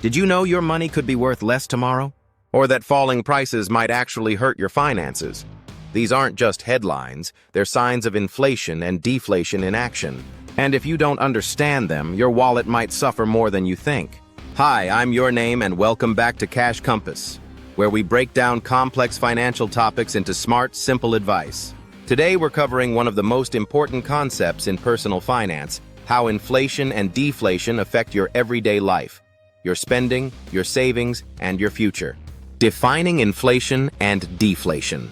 Did you know your money could be worth less tomorrow? Or that falling prices might actually hurt your finances? These aren't just headlines, they're signs of inflation and deflation in action. And if you don't understand them, your wallet might suffer more than you think. Hi, I'm Your Name and welcome back to Cash Compass, where we break down complex financial topics into smart, simple advice. Today we're covering one of the most important concepts in personal finance, how inflation and deflation affect your everyday life, your spending, your savings, and your future. Defining inflation and deflation.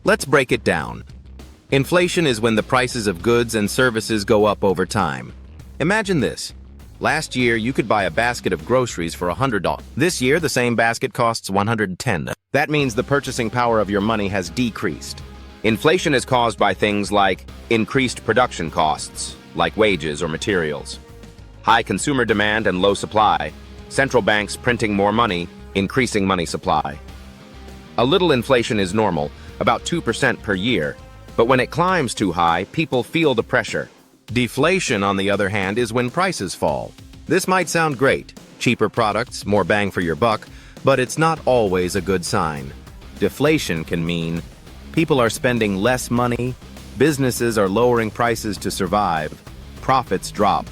Let's break it down. Inflation is when the prices of goods and services go up over time. Imagine this. Last year, you could buy a basket of groceries for $100. This year, the same basket costs $110. That means the purchasing power of your money has decreased. Inflation is caused by things like increased production costs, like wages or materials, high consumer demand and low supply, central banks printing more money, increasing money supply. A little inflation is normal, about 2% per year, but when it climbs too high, people feel the pressure. Deflation, on the other hand, is when prices fall. This might sound great, cheaper products, more bang for your buck, but it's not always a good sign. Deflation can mean people are spending less money, businesses are lowering prices to survive, profits drop,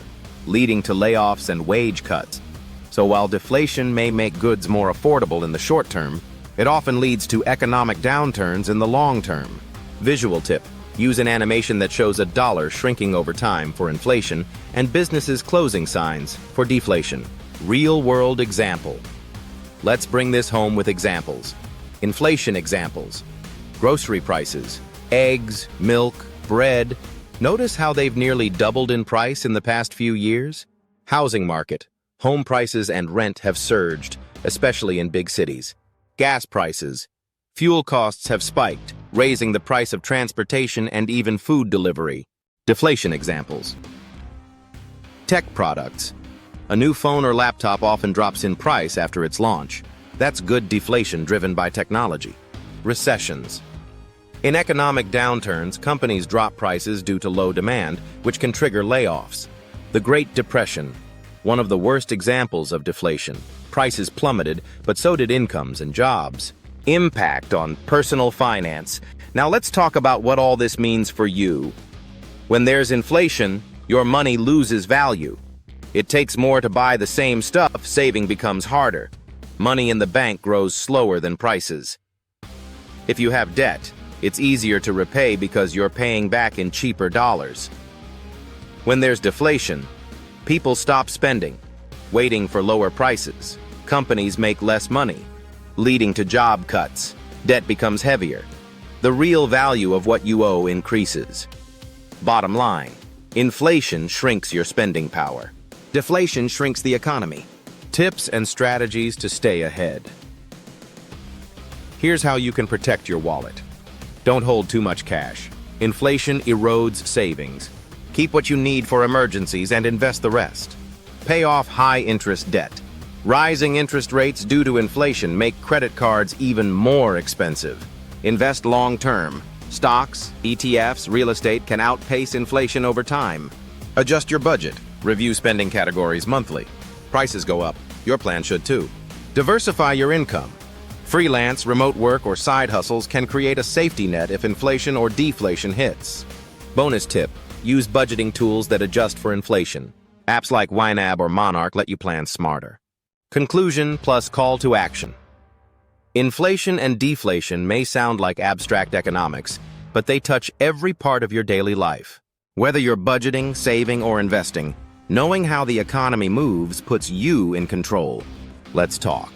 leading to layoffs and wage cuts. So while deflation may make goods more affordable in the short term, it often leads to economic downturns in the long term. Visual tip: use an animation that shows a dollar shrinking over time for inflation and businesses closing signs for deflation. Real-world example. Let's bring this home with examples. Inflation examples. Grocery prices, eggs, milk, bread. Notice how they've nearly doubled in price in the past few years? Housing market. Home prices and rent have surged, especially in big cities. Gas prices. Fuel costs have spiked, raising the price of transportation and even food delivery. Deflation examples. Tech products. A new phone or laptop often drops in price after its launch. That's good deflation driven by technology. Recessions. In economic downturns, companies drop prices due to low demand, which can trigger layoffs. The Great Depression, one of the worst examples of deflation. Prices plummeted, but so did incomes and jobs. Impact on personal finance. Now let's talk about what all this means for you. When there's inflation, your money loses value. It takes more to buy the same stuff, saving becomes harder. Money in the bank grows slower than prices. If you have debt, it's easier to repay because you're paying back in cheaper dollars. When there's deflation, people stop spending, waiting for lower prices. Companies make less money, leading to job cuts. Debt becomes heavier. The real value of what you owe increases. Bottom line, inflation shrinks your spending power. Deflation shrinks the economy. Tips and strategies to stay ahead. Here's how you can protect your wallet. Don't hold too much cash. Inflation erodes savings. Keep what you need for emergencies and invest the rest. Pay off high-interest debt. Rising interest rates due to inflation make credit cards even more expensive. Invest long-term. Stocks, ETFs, real estate can outpace inflation over time. Adjust your budget. Review spending categories monthly. Prices go up. Your plan should too. Diversify your income. Freelance, remote work, or side hustles can create a safety net if inflation or deflation hits. Bonus tip: use budgeting tools that adjust for inflation. Apps like YNAB or Monarch let you plan smarter. Conclusion plus call to action. Inflation and deflation may sound like abstract economics, but they touch every part of your daily life. Whether you're budgeting, saving, or investing, knowing how the economy moves puts you in control. Let's talk.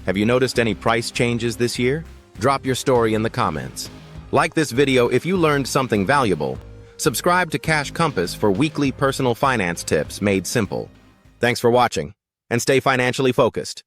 Have you noticed any price changes this year? Drop your story in the comments. Like this video if you learned something valuable. Subscribe to Cash Compass for weekly personal finance tips made simple. Thanks for watching, and stay financially focused.